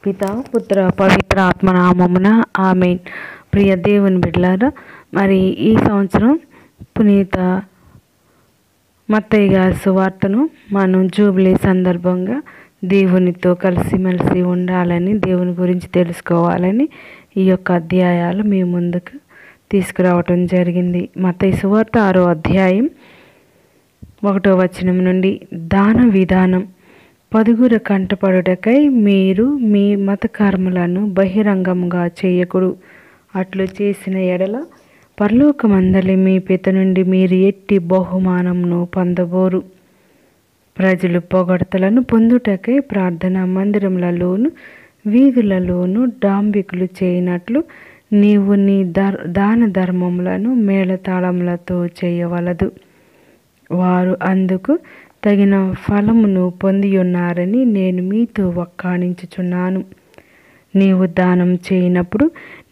పితా పుత్ర పవిత్ర ఆత్మనామమున ఆమేన్. ప్రియ దేవుని బిడ్డలారా, మరి ఈ సంవత్సరం పునీత మత్తయి గారి సువార్తను మనం జూబిలీ సందర్భంగా దేవునితో కలిసిమెలిసి ఉండాలని, దేవుని గురించి తెలుసుకోవాలని ఈ యొక్క అధ్యాయాలు మీ ముందుకు తీసుకురావటం జరిగింది. మత్తయి సువార్త 6వ అధ్యాయం 1వ వచనం నుండి, దాన విధానం. పదుగుర కంటపడుటకై మీరు మీ మత కర్మలను బహిరంగంగా చేయకుడు. అట్లు చేసిన ఎడల పరలోకమందలి మీ పిత నుండి మీరు ఎట్టి బహుమానమును పొందబోరు. ప్రజలు పొగడ్తలను పొందుటకై ప్రార్థనా మందిరములలోను వీధులలోను డాంబికులు చేయనట్లు నీవు నీ దాన ధర్మములను మేళతాళములతో చేయవలదు. వారు అందుకు తగిన ఫలమును పొందియున్నారని నేను మీతో వక్కాణించుచున్నాను. నీవు దానం చేయనప్పుడు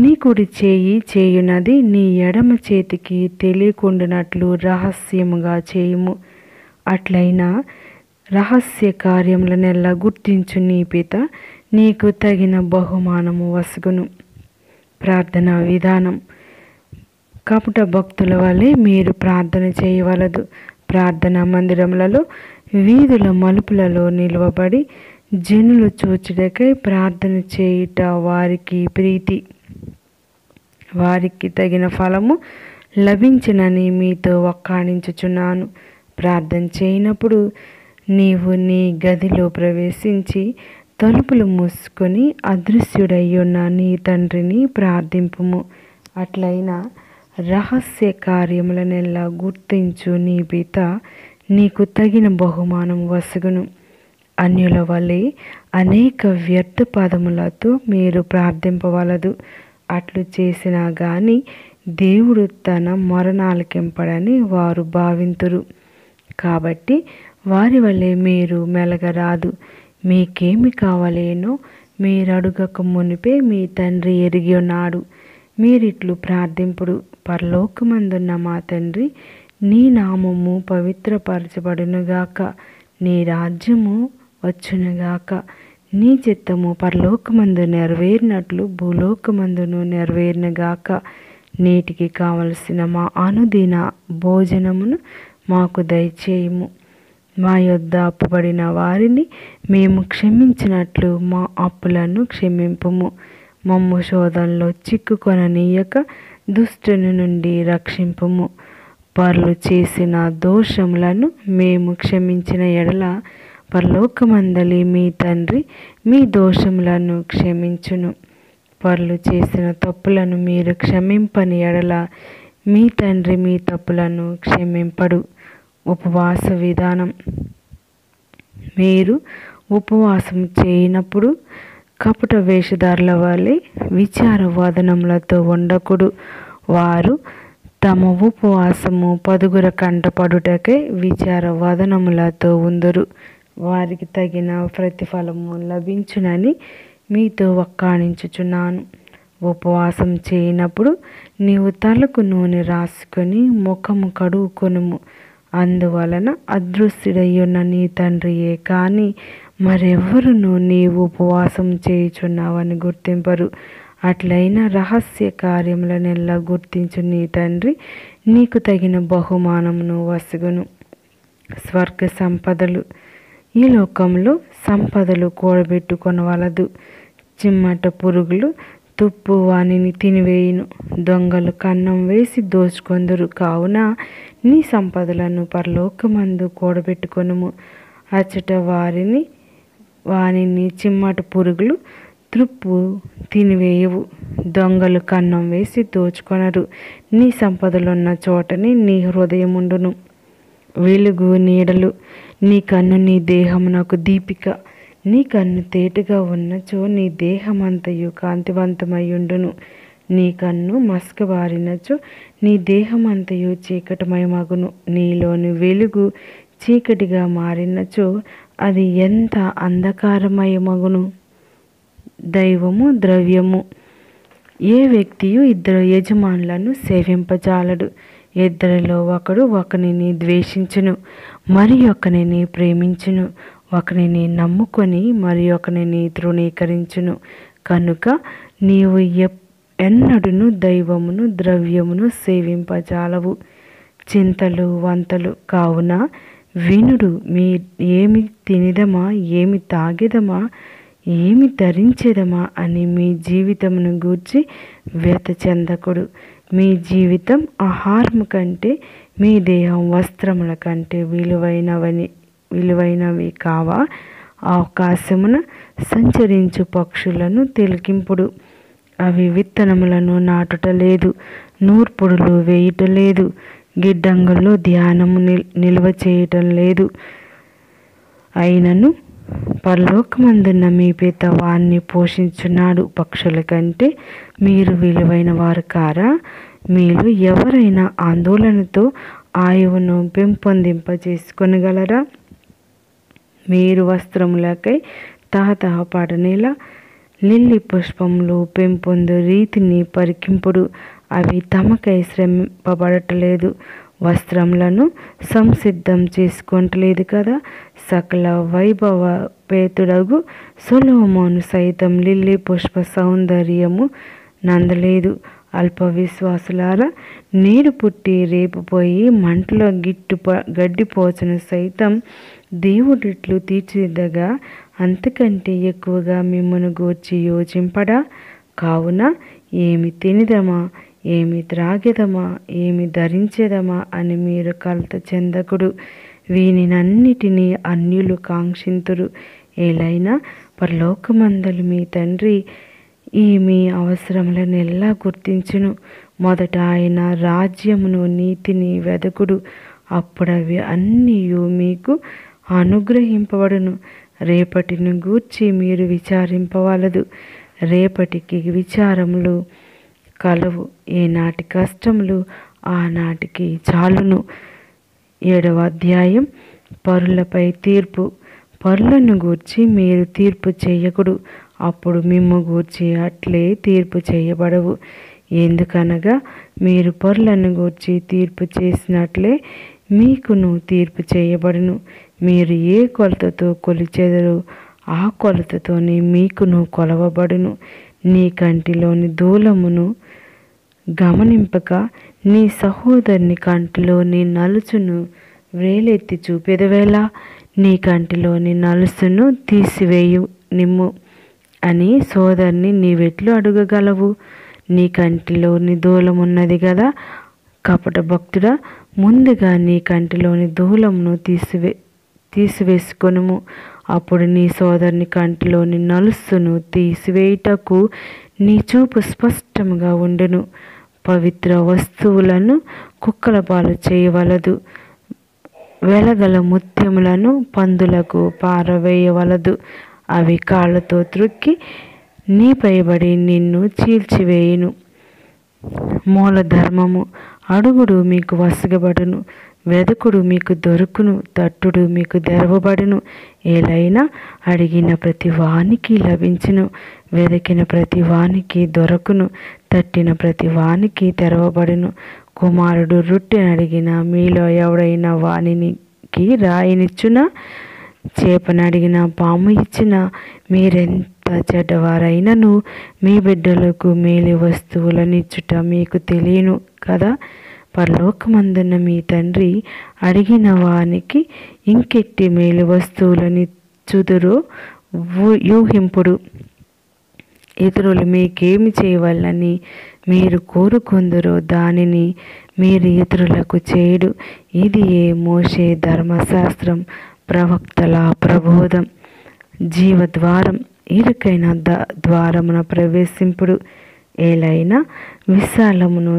నీ కుడి చేయి చేయునది నీ ఎడమ చేతికి తెలియకుండానట్లు రహస్యముగా చేయుము. అట్లయినా రహస్య కార్యములనెల్లా గుర్తించు నీ పిత నీకు తగిన బహుమానము వసుగును. ప్రార్థనా విధానం. కపట భక్తుల వలె మీరు ప్రార్థన చేయవలదు. ప్రార్థనా మందిరములలో వీధుల మలుపులలో నిలువబడి జనులు చూచుటకై ప్రార్థన చేయుట వారికి ప్రీతి. వారికి తగిన ఫలము లభించునని మీతో వక్కాణించుచున్నాను. ప్రార్థన చేయనప్పుడు నీవు నీ గదిలో ప్రవేశించి తలుపులు మూసుకొని అదృశ్యుడయ్యున్న నీ తండ్రిని ప్రార్థింపుము. అట్లయినా రహస్య కార్యములనెల్లా గుర్తించు నీ పిత నీకు తగిన బహుమానం వసుగును. అన్యుల వలె అనేక వ్యర్థ పదములతో మీరు ప్రార్థింపవలదు. అట్లు చేసినా గాని దేవుడు తన మొరనాలకింపడని వారు భావింతురు. కాబట్టి వారి వలె మీరు మెలగరాదు. మీకేమి కావాలేనో మీరడుగక మునిపే మీ తండ్రి ఎరిగి ఉన్నాడు. మీరిట్లు ప్రార్థింపుడు: పరలోకమందున్న మా తండ్రి, నీ నామము పవిత్రపరచబడునుగాక, నీ రాజ్యము వచ్చునుగాక, నీ చిత్తము పరలోకమందు నెరవేరినట్లు భూలోకమందును నెరవేరునుగాక. నేటికి కావలసిన మా అనుదిన భోజనమును మాకు దయచేయుము. మా యొద్ద అప్పుబడిన వారిని మేము క్షమించినట్లు మా అప్పులను క్షమింపుము. మమ్ము శోధనలో చిక్కుకొననీయక దుష్టుని నుండి రక్షింపుము. పరులు చేసిన దోషములను మేము క్షమించిన ఎడల పరలోకమందలి మీ తండ్రి మీ దోషములను క్షమించును. పరులు చేసిన తప్పులను మీరు క్షమింపని ఎడల మీ తండ్రి మీ తప్పులను క్షమింపడు. ఉపవాస విధానం. మీరు ఉపవాసం చేయనప్పుడు కపట వేషధారుల వలె విచార వదనములతో ఉండకుడు. వారు తమ ఉపవాసము పదుగుర కంటపడుటకై విచార వదనములతో ఉందురు. వారికి తగిన ప్రతిఫలము లభించునని మీతో వక్కాణించుచున్నాను. ఉపవాసం చేయనప్పుడు నీవు తలకు నూనె రాసుకొని ముఖము కడుగుకొనుము. అందువలన అదృశ్యుడయ్యున్న నీ తండ్రియే కానీ మరెవ్వరునూ నీవు ఉపవాసం చేయుచున్నావని గుర్తింపరు. అట్లయినా రహస్య కార్యములనెల్లా గుర్తించు నీ తండ్రి నీకు తగిన బహుమానమును వసుగును. స్వర్గ సంపదలు. ఈ లోకంలో సంపదలు కూడబెట్టుకొనవలదు. చిమ్మట పురుగులు తుప్పు వానిని తినివేయును. దొంగలు కన్నం వేసి దోచుకొందురు. కావున నీ సంపదలను పరలోకమందు కూడబెట్టుకొనుము. అచ్చట వానిని చిమ్మట పురుగులు తుప్పు తినివేయవు. దొంగలు కన్నం వేసి దోచుకొనరు. నీ సంపదలున్న చోటని నీ హృదయముండును. వెలుగు నీడలు. నీ కన్ను నీ దేహమునకు దీపిక. నీ కన్ను తేటగా ఉన్నచో నీ దేహమంతయు కాంతివంతమయ్యుండును. నీ కన్ను మసకబారినచో నీ దేహమంతయు చీకటిమయమగును. నీలోని వెలుగు చీకటిగా మారినచో అది ఎంత అంధకారమయమగును. దైవము ద్రవ్యము. ఏ వ్యక్తియు ఇద్దరు యజమానులను సేవింపజాలడు. ఇద్దరిలో ఒకడు ఒకనిని ద్వేషించును, మరి ఒకనిని ప్రేమించును. ఒకనిని నమ్ముకొని మరి ఒకనిని తృణీకరించును. కనుక నీవు ఎన్నడును దైవమును ద్రవ్యమును సేవింపజాలవు. చింతలు వంతలు కావున వినుడు. ఏమి తినిదమా, ఏమి తాగెదమా, ఏమి ధరించెదమా అని మీ జీవితమును గూర్చి వ్యత చెందకుడు. మీ జీవితం ఆహారము కంటే, మీ దేహం వస్త్రముల కంటే విలువైనవి కావా? ఆకాశమున సంచరించు పక్షులను తిలకింపుడు. అవి విత్తనములను నాటుట లేదు, నూర్పుడులు వేయుట లేదు, గిడ్డంగుల్లో ధ్యానము నిల్వ చేయటం లేదు. అయినను పరలోకమందున్న మీ పిత వారిని పోషించున్నాడు. పక్షుల కంటే మీరు విలువైన వారు కారా? మీలో ఎవరైనా ఆందోళనతో ఆయువును పెంపొందింపజేసుకొనగలరా? మీరు వస్త్రములకై తహతహపడనేలా లిల్లీ పుష్పములు పెంపొందు రీతిని పరికింపుడు. అవి తమకై శ్రమింపబడటలేదు, వస్త్రములను సంసిద్ధం చేసుకొనట్లేదు కదా. సకల వైభవపేతుడగు సొలొమోను సైతం లిల్లీ పుష్ప సౌందర్యము నందలేదు. అల్ప విశ్వాసులారా, నేడు పుట్టి రేపు పోయి మంటలో గడ్డిపోచను సైతం దేవుడిట్లు తీర్చిదిద్దగా అంతకంటే ఎక్కువగా మిమ్మను గూర్చి యోచింపడా? కావున ఏమి తినిదమా, ఏమి త్రాగెదమా, ఏమి ధరించెదమా అని మీరు కలత చెందకుడు. వీనినన్నిటినీ అన్యులు కాంక్షింతురు. ఏలైనా పరలోకమందలి మీ తండ్రి మీ అవసరములను ఎలా గుర్తించును. మొదట ఆయన రాజ్యమును నీతిని వెదకుడు, అప్పుడవి అన్నీ మీకు అనుగ్రహింపబడును. రేపటిని గూర్చి మీరు విచారింపవలదు, రేపటికి విచారములు కలవు. ఏనాటి కష్టములు ఆనాటికి చాలును. 7వ అధ్యాయం. పరులపై తీర్పు. పరులను గూర్చి మీరు తీర్పు చేయకుడు, అప్పుడు మిమ్ము గూర్చి అట్లే తీర్పు చేయబడవు. ఎందుకనగా మీరు పరులను గూర్చి తీర్పు చేసినట్లే మీకును తీర్పు చేయబడును. మీరు ఏ కొలతతో కొలిచెదరో ఆ కొలతతోనే మీకును కొలవబడును. నీ కంటిలోని దూలమును గమనింపక నీ సహోదరుని కంటిలోని నలుసును వ్రేలెత్తి చూపెదవేలా? నీ కంటిలోని నలుసును తీసివేయు నిమ్ము అని సోదరుని నీవెట్లు అడగగలవు? నీ కంటిలోని దూలమున్నది కదా. కపట భక్తుడా, ముందుగా నీ కంటిలోని దూలమును తీసివేసుకొనుము, అప్పుడు నీ సోదరుని కంటిలోని నలుసును తీసివేయుటకు నీ చూపు స్పష్టముగా ఉండును. పవిత్ర వస్తువులను కుక్కల పాలు చేయవలదు, వెలగల ముత్యములను పందులకు పారవేయవలదు. అవి కాళ్ళతో త్రొక్కి నీపైబడి నిన్ను చీల్చివేయును. మూలధర్మము. అడుగుడు మీకు వసగబడును, వెదకుడు మీకు దొరుకును, తట్టుడు మీకు తెరవబడును. ఏలైనా అడిగిన ప్రతి వానికి లభించును, వెదకిన ప్రతి వానికి దొరకును, తట్టిన ప్రతి వానికి తెరవబడును. కుమారుడు రొట్టెనడిగిన మీలో ఎవడైనా వానికి రాయినిచ్చునా? చేపనడిగిన పాము ఇచ్చిన? మీరెంత చెడ్డవారైనను మీ బిడ్డలకు మేలు వస్తువులనిచ్చుట మీకు తెలియను కదా. పరలోకమందున్న మీ తండ్రి అడిగిన వానికి ఇంకెట్టి మేలు వస్తువులనిచ్చుదురో యూహింపుడు. ఇతరులు మీకేమి చేయవలనని మీరు కోరుకొందురో దానిని మీరు ఇతరులకు చేయుడు. ఇది మోషే ధర్మశాస్త్రం, ప్రవక్తల ప్రబోధం. జీవద్వారం. ఇరుకైన ద్వారమున ప్రవేశింపుడు. ఏలైనా విశాలమును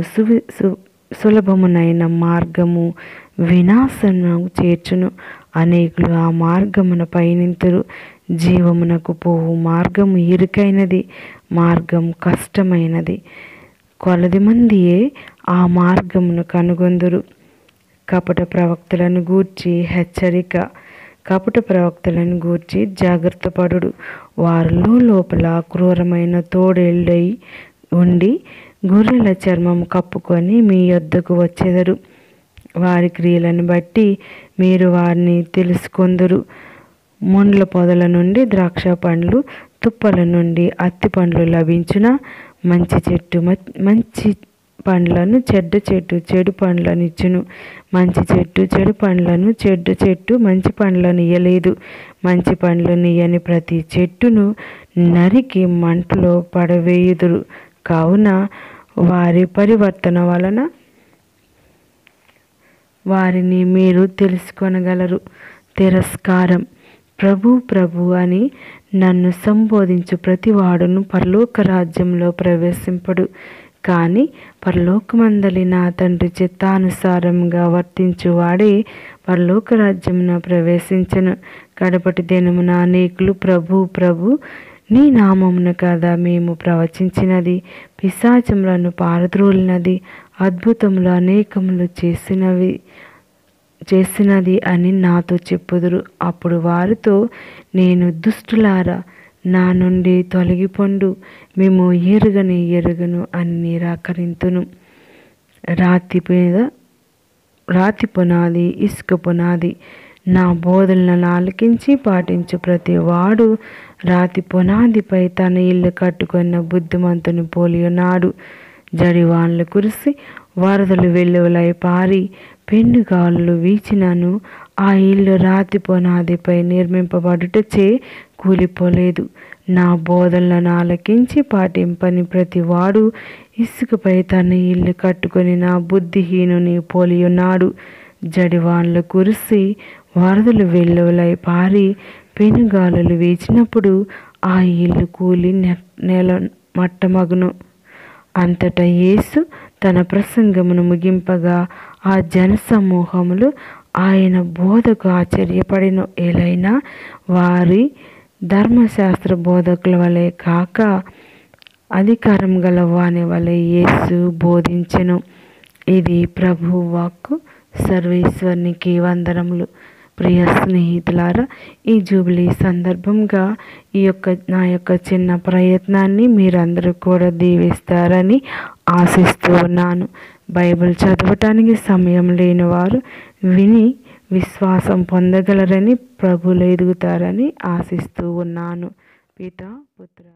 సులభమునైన మార్గము వినాశము చేర్చును. అనేకులు ఆ మార్గమున పయనింతురు. జీవమునకు పోవు మార్గము ఇరుకైనది, మార్గం కష్టమైనది. కొలది మందియే ఆ మార్గమును కనుగొందురు. కపట ప్రవక్తలను గూర్చి హెచ్చరిక. కపట ప్రవక్తలను గూర్చి జాగ్రత్త పడుడు. వారిలో లోపల క్రూరమైన తోడేళ్ళై ఉండి గొర్రెల చర్మం కప్పుకొని మీ యొద్దకు వచ్చెదరు. వారి క్రియలను బట్టి మీరు వారిని తెలుసుకొందురు. ముండ్ల పొదల నుండి ద్రాక్ష పండ్లు, తుప్పల నుండి అత్తి పండ్లు లభించున. మంచి చెట్టు మంచి పండ్లను, చెడ్డ చెట్టు చెడు పండ్లను ఇచ్చును. మంచి చెట్టు చెడు పండ్లను, చెడ్డ చెట్టు మంచి పండ్లను ఇయ్యలేదు. మంచి పండ్లను ఇయ్యని ప్రతి చెట్టును నరికి మంటలో పడవేయుదురు. కావున వారి పరివర్తన వలన వారిని మీరు తెలుసుకొనగలరు. తిరస్కారం. ప్రభు ప్రభు అని నన్ను సంబోధించు ప్రతివాడును పరలోక రాజ్యంలో ప్రవేశింపడు. కానీ పరలోకమందలి నా తండ్రి చిత్తానుసారంగా వర్తించువాడే పరలోక రాజ్యమున ప్రవేశించను. కడపటి దినమున అనేకులు ప్రభు ప్రభు నీ నామమున కదా మేము ప్రవచించినది, పిశాచములను పారద్రోలినది, అద్భుతములు అనేకములు చేసినది అని నాతో చెప్పుదురు. అప్పుడు వారితో నేను, దుష్టులారా, నా నుండి తొలగిపొండు, మేము ఎరుగను అని నిరాకరింతును. రాతి పునాది, ఇసుక పునాది. నా బోధనలను ఆలకించి పాటించు ప్రతి వాడు రాతి పునాదిపై తన ఇల్లు కట్టుకున్న బుద్ధిమంతుని పోలి ఉన్నాడు. జడివాన్లు కురిసి వరదలు వెల్లువలై పారి పెనుగాలులు వీచినను ఆ ఇల్లు రాతి పునాదిపై నిర్మింపబడుటచే కూలిపోలేదు. నా బోధనలను ఆలకించి పాటింపని ప్రతివాడు ఇసుకపై తన ఇల్లు కట్టుకొని నా బుద్ధిహీనుని పోలి ఉన్నాడు. జడివాన్లు కురిసి వరదలు వెల్లువలై పారి పెనుగాలులు వీచినప్పుడు ఆ ఇల్లు కూలి నేల మట్టమగును. అంతటా యేసు తన ప్రసంగమును ముగింపగా ఆ జనసమూహములు ఆయన బోధకు ఆశ్చర్యపడిన. ఏలైనా వారి ధర్మశాస్త్ర బోధకుల వలె కాక అధికారం గల వాని వలె యేసు బోధించెను. ఇది ప్రభు వాక్కు. సర్వేశ్వరునికి వందనములు. ప్రియ స్నేహితులారా, ఈ జూబిలీ సందర్భంగా నా యొక్క చిన్న ప్రయత్నాన్ని మీరందరూ కూడా దీవిస్తారని ఆశిస్తూ ఉన్నాను. బైబిల్ చదవటానికి సమయం లేని వారు విని విశ్వాసం పొందగలరని, ప్రభువులో ఎదుగుతారని ఆశిస్తూ ఉన్నాను. పితా పుత్ర